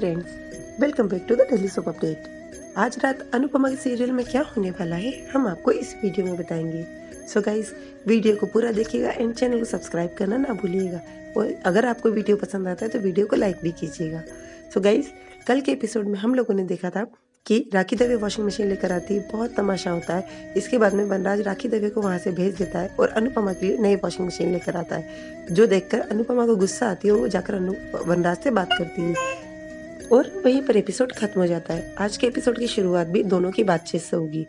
Friends, welcome back to the daily soap update. आज रात अनुपमा के सीरियल में क्या होने वाला है हम आपको इस वीडियो में बताएंगे। सो गाइस, वीडियो को पूरा देखिएगा एंड चैनल को सब्सक्राइब करना ना भूलिएगा। और अगर आपको वीडियो पसंद आता है तो वीडियो को लाइक भी कीजिएगा। सो गाइस, कल के एपिसोड में हम लोगों ने देखा था कि राखी दवे वॉशिंग मशीन लेकर आती है, बहुत तमाशा होता है। इसके बाद में वनराज राखी दवे को वहाँ से भेज देता है और अनुपमा के लिए नई वॉशिंग मशीन लेकर आता है, जो देखकर अनुपमा को गुस्सा आती है और वो जाकर वनराज से बात करती है और वहीं पर एपिसोड खत्म हो जाता है। आज के एपिसोड की शुरुआत भी दोनों की बातचीत से होगी।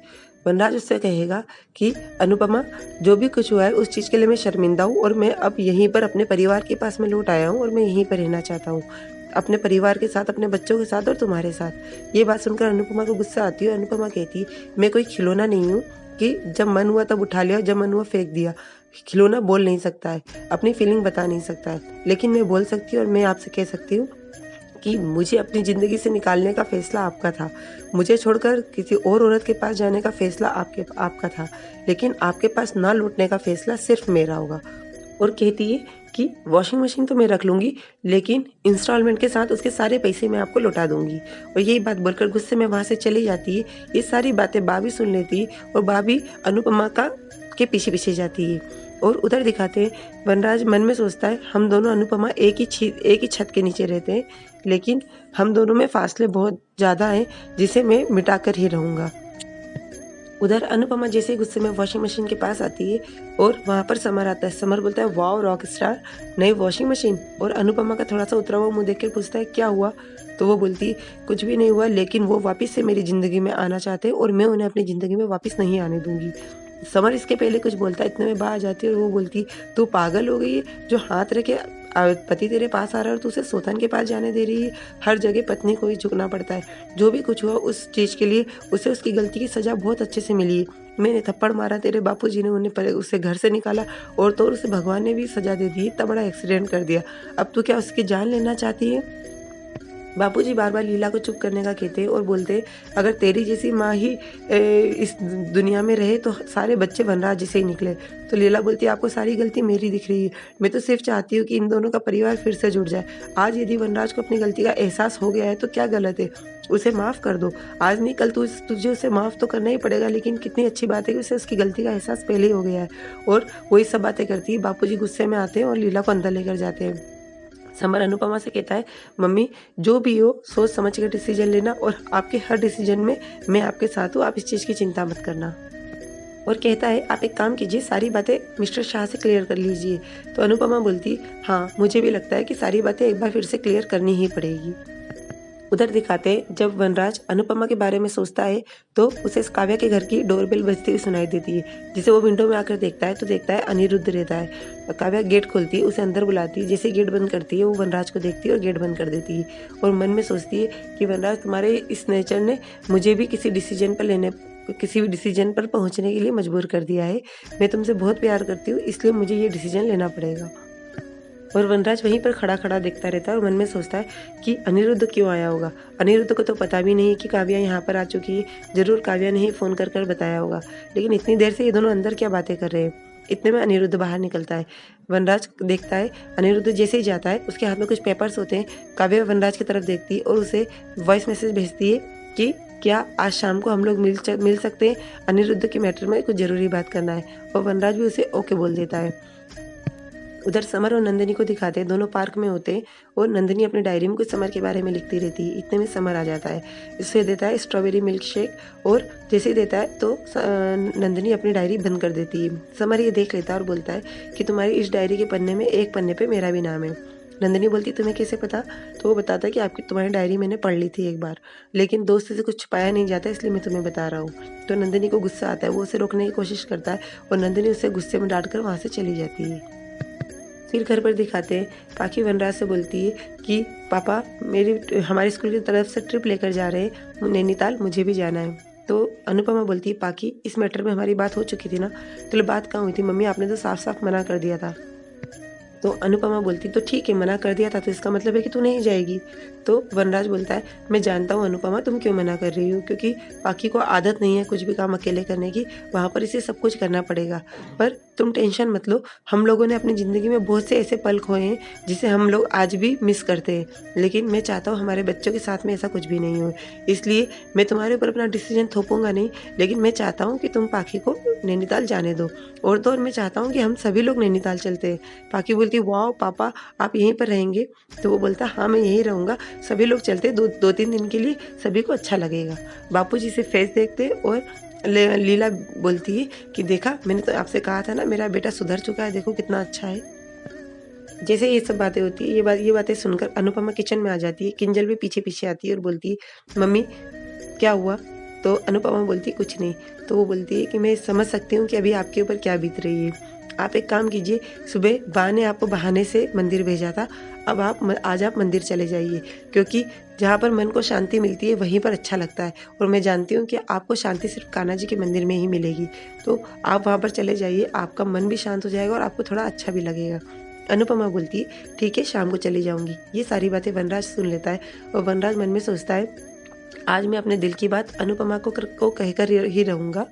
वनराज उससे कहेगा कि अनुपमा, जो भी कुछ हुआ है उस चीज़ के लिए मैं शर्मिंदा हूँ और मैं अब यहीं पर अपने परिवार के पास में लौट आया हूँ और मैं यहीं पर रहना चाहता हूँ, अपने परिवार के साथ, अपने बच्चों के साथ और तुम्हारे साथ। ये बात सुनकर अनुपमा को गुस्सा आती है। अनुपमा कहती है, मैं कोई खिलौना नहीं हूँ कि जब मन हुआ तब उठा लिया, जब मन हुआ फेंक दिया। खिलौना बोल नहीं सकता है, अपनी फीलिंग बता नहीं सकता है, लेकिन मैं बोल सकती हूँ और मैं आपसे कह सकती हूँ कि मुझे अपनी ज़िंदगी से निकालने का फ़ैसला आपका था। मुझे छोड़कर किसी और औरत के पास जाने का फ़ैसला आपका था, लेकिन आपके पास ना लौटने का फ़ैसला सिर्फ मेरा होगा। और कहती है कि वॉशिंग मशीन तो मैं रख लूँगी, लेकिन इंस्टॉलमेंट के साथ उसके सारे पैसे मैं आपको लौटा दूँगी। और यही बात बोलकर गुस्से में वहाँ से चली जाती है। ये सारी बातें भाभी सुन लेती है और भाभी अनुपमा के पीछे पीछे जाती है। और उधर दिखाते हैं वनराज मन में सोचता है, हम दोनों अनुपमा एक ही छत के नीचे रहते हैं, लेकिन हम दोनों में फासले बहुत ज़्यादा हैं जिसे मैं मिटाकर ही रहूँगा। उधर अनुपमा जैसे गुस्से में वॉशिंग मशीन के पास आती है और वहाँ पर समर आता है। समर बोलता है, वाओ रॉक स्टार, नई वॉशिंग मशीन। और अनुपमा का थोड़ा सा उतरा हुआ मुँह देखकर पूछता है, क्या हुआ? तो वो बोलती है, कुछ भी नहीं हुआ, लेकिन वो वापस से मेरी ज़िंदगी में आना चाहते हैं और मैं उन्हें अपनी ज़िंदगी में वापस नहीं आने दूंगी। समर इसके पहले कुछ बोलता है, इतने में बाहर जाती है और वो बोलती, तू पागल हो गई है? जो हाथ रखे पति तेरे पास आ रहा है और तू उसे सोतन के पास जाने दे रही है। हर जगह पत्नी को ही झुकना पड़ता है। जो भी कुछ हुआ उस चीज़ के लिए उसे उसकी गलती की सज़ा बहुत अच्छे से मिली है। मैंने थप्पड़ मारा, तेरे बापूजी ने उसे घर से निकाला और तो उसे भगवान ने भी सज़ा दे दी, इतना बड़ा एक्सीडेंट कर दिया। अब तू क्या उसकी जान लेना चाहती है? बापूजी बार बार लीला को चुप करने का कहते और बोलते, अगर तेरी जैसी माँ ही इस दुनिया में रहे तो सारे बच्चे वनराज जैसे ही निकले। तो लीला बोलती है, आपको सारी गलती मेरी दिख रही है, मैं तो सिर्फ चाहती हूँ कि इन दोनों का परिवार फिर से जुड़ जाए। आज यदि वनराज को अपनी गलती का एहसास हो गया है तो क्या गलत है, उसे माफ़ कर दो। आज नहीं कल तुझे उसे माफ़ तो करना ही पड़ेगा, लेकिन कितनी अच्छी बात है कि उसे उसकी गलती का एहसास पहले ही हो गया है। और वही सब बातें करती है। बापूजी गुस्से में आते हैं और लीला को अंदर लेकर जाते हैं। समर अनुपमा से कहता है, मम्मी जो भी हो सोच समझ कर डिसीजन लेना और आपके हर डिसीजन में मैं आपके साथ हूँ, आप इस चीज़ की चिंता मत करना। और कहता है, आप एक काम कीजिए, सारी बातें मिस्टर शाह से क्लियर कर लीजिए। तो अनुपमा बोलती, हाँ मुझे भी लगता है कि सारी बातें एक बार फिर से क्लियर करनी ही पड़ेगी। उधर दिखाते हैं जब वनराज अनुपमा के बारे में सोचता है तो उसे काव्या के घर की डोरबेल बजती हुई सुनाई देती है, जिसे वो विंडो में आकर देखता है तो देखता है अनिरुद्ध रहता है। काव्या गेट खोलती है, उसे अंदर बुलाती है, जैसे गेट बंद करती है वो वनराज को देखती है और गेट बंद कर देती है और मन में सोचती है कि वनराज, तुम्हारे इस नेचर ने मुझे भी किसी भी डिसीजन पर पहुंचने के लिए मजबूर कर दिया है। मैं तुमसे बहुत प्यार करती हूँ, इसलिए मुझे ये डिसीजन लेना पड़ेगा। और वनराज वहीं पर खड़ा खड़ा देखता रहता है और मन में सोचता है कि अनिरुद्ध क्यों आया होगा। अनिरुद्ध को तो पता भी नहीं कि काव्या यहाँ पर आ चुकी है, जरूर काव्या ने ही फ़ोन कर कर बताया होगा, लेकिन इतनी देर से ये दोनों अंदर क्या बातें कर रहे हैं। इतने में अनिरुद्ध बाहर निकलता है। वनराज देखता है अनिरुद्ध जैसे ही जाता है उसके हाथ में कुछ पेपर्स होते हैं। काव्या वनराज की तरफ देखती है और उसे वॉइस मैसेज भेजती है कि क्या आज शाम को हम लोग मिल सकते हैं, अनिरुद्ध के मैटर में कुछ ज़रूरी बात करना है। और वनराज भी उसे ओके बोल देता है। उधर समर और नंदिनी को दिखाते हैं, दोनों पार्क में होते हैं और नंदिनी अपनी डायरी में कुछ समर के बारे में लिखती रहती है। इतने में समर आ जाता है, इसे देता है स्ट्रॉबेरी मिल्क शेक और जैसे ही देता है तो नंदिनी अपनी डायरी बंद कर देती है। समर ये देख लेता है और बोलता है कि तुम्हारी इस डायरी के पन्ने में एक पन्ने पे मेरा भी नाम है। नंदिनी बोलती, तुम्हें कैसे पता? तो वो बताता है कि आपकी तुम्हारी डायरी मैंने पढ़ ली थी एक बार, लेकिन दोस्त से कुछ छुपाया नहीं जाता, इसलिए मैं तुम्हें बता रहा हूँ। तो नंदिनी को गुस्सा आता है, वो उसे रोकने की कोशिश करता है और नंदिनी उसे गुस्से में डांट कर वहाँ से चली जाती है। फिर घर पर दिखाते हैं, पाखी वनराज से बोलती है कि पापा हमारे स्कूल की तरफ से ट्रिप लेकर जा रहे हैं नैनीताल, मुझे भी जाना है। तो अनुपमा बोलती है, पाखी इस मैटर में हमारी बात हो चुकी थी ना? तो बात कहाँ हुई थी मम्मी, आपने तो साफ साफ मना कर दिया था। तो अनुपमा बोलती तो ठीक है, मना कर दिया था तो इसका मतलब है कि तू नहीं जाएगी। तो वनराज बोलता है मैं जानता हूँ अनुपमा तुम क्यों मना कर रही हो, क्योंकि पाखी को आदत नहीं है कुछ भी काम अकेले करने की, वहाँ पर इसे सब कुछ करना पड़ेगा। पर तुम टेंशन मत लो, हम लोगों ने अपनी ज़िंदगी में बहुत से ऐसे पल खोए हैं जिसे हम लोग आज भी मिस करते हैं, लेकिन मैं चाहता हूँ हमारे बच्चों के साथ में ऐसा कुछ भी नहीं हो। इसलिए मैं तुम्हारे ऊपर अपना डिसीजन थोपूंगा नहीं, लेकिन मैं चाहता हूँ कि तुम पाखी को नैनीताल जाने दो, और तो और मैं चाहता हूँ कि हम सभी लोग नैनीताल चलते हैं। पाखी बोलती वाह पापा आप यहीं पर रहेंगे? तो वो बोलता हाँ मैं यहीं रहूँगा, सभी लोग चलते दो तीन दिन के लिए, सभी को अच्छा लगेगा। बापूजी से फेस देखते और लीला बोलती है कि देखा मैंने तो आपसे कहा था ना मेरा बेटा सुधर चुका है, देखो कितना अच्छा है। जैसे ये सब बातें होती है, ये बातें सुनकर अनुपमा किचन में आ जाती है। किंजल भी पीछे पीछे आती है और बोलती है मम्मी क्या हुआ? तो अनुपमा बोलती है कुछ नहीं। तो वो बोलती है कि मैं समझ सकती हूँ कि अभी आपके ऊपर क्या बीत रही है। आप एक काम कीजिए, सुबह बा ने आपको बहाने से मंदिर भेजा था, अब आज आप मंदिर चले जाइए, क्योंकि जहाँ पर मन को शांति मिलती है वहीं पर अच्छा लगता है, और मैं जानती हूँ कि आपको शांति सिर्फ कान्हा जी के मंदिर में ही मिलेगी। तो आप वहाँ पर चले जाइए, आपका मन भी शांत हो जाएगा और आपको थोड़ा अच्छा भी लगेगा। अनुपमा बोलती है ठीक है शाम को चली जाऊँगी। ये सारी बातें वनराज सुन लेता है और वनराज मन में सोचता है आज मैं अपने दिल की बात अनुपमा को कहकर ही रहूँगा,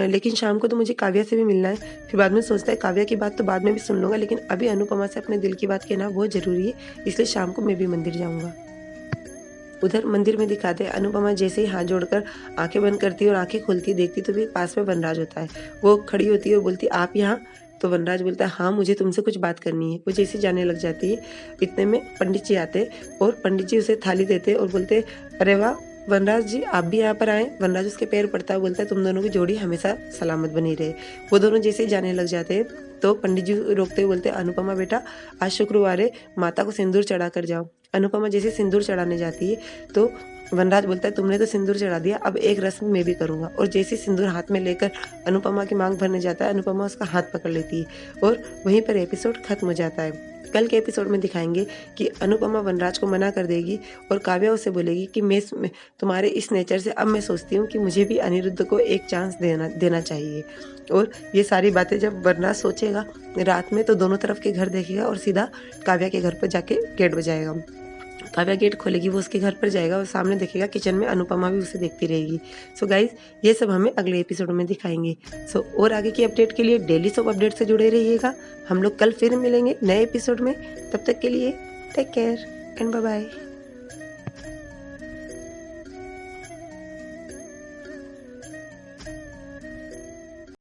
लेकिन शाम को तो मुझे काव्या से भी मिलना है। फिर बाद में सोचता है काव्या की बात तो बाद में भी सुन लूँगा, लेकिन अभी अनुपमा से अपने दिल की बात कहना बहुत ज़रूरी है, इसलिए शाम को मैं भी मंदिर जाऊँगा। उधर मंदिर में दिखाते हैं अनुपमा जैसे ही हाथ जोड़कर आंखें बंद करती है और आंखें खोलती है, देखती तो भी पास में वनराज होता है। वो खड़ी होती है और बोलती आप यहाँ? तो वनराज बोलता है हाँ मुझे तुमसे कुछ बात करनी है। वो जैसे जाने लग जाती है, इतने में पंडित जी आते और पंडित जी उसे थाली देते और बोलते अरे वाह वनराज जी आप भी यहाँ पर आए। वनराज उसके पैर पड़ता है, बोलता है तुम दोनों की जोड़ी हमेशा सलामत बनी रहे। वो दोनों जैसे ही जाने लग जाते हैं तो पंडित जी रोकते हुए बोलते अनुपमा बेटा आज शुक्रवार है, माता को सिंदूर चढ़ा कर जाओ। अनुपमा जैसे सिंदूर चढ़ाने जाती है तो वनराज बोलता है तुमने तो सिंदूर चढ़ा दिया, अब एक रस्म मैं भी करूँगा। और जैसे सिंदूर हाथ में लेकर अनुपमा की मांग भरने जाता है, अनुपमा उसका हाथ पकड़ लेती है और वहीं पर एपिसोड खत्म हो जाता है। कल के एपिसोड में दिखाएंगे कि अनुपमा वनराज को मना कर देगी और काव्या उसे बोलेगी कि मैं तुम्हारे इस नेचर से अब मैं सोचती हूँ कि मुझे भी अनिरुद्ध को एक चांस देना चाहिए। और ये सारी बातें जब वनराज सोचेगा रात में तो दोनों तरफ के घर देखेगा और सीधा काव्या के घर पर जाके गेट बजाएगा। काव्या गेट खोलेगी, वो उसके घर पर जाएगा और सामने देखेगा किचन में अनुपमा भी उसे देखती रहेगी। सो गाइज ये सब हमें अगले एपिसोड में दिखाएंगे। सो और आगे की अपडेट के लिए डेली सोप अपडेट से जुड़े रहिएगा। हम लोग कल फिर मिलेंगे नए एपिसोड में, तब तक के लिए take care and bye bye.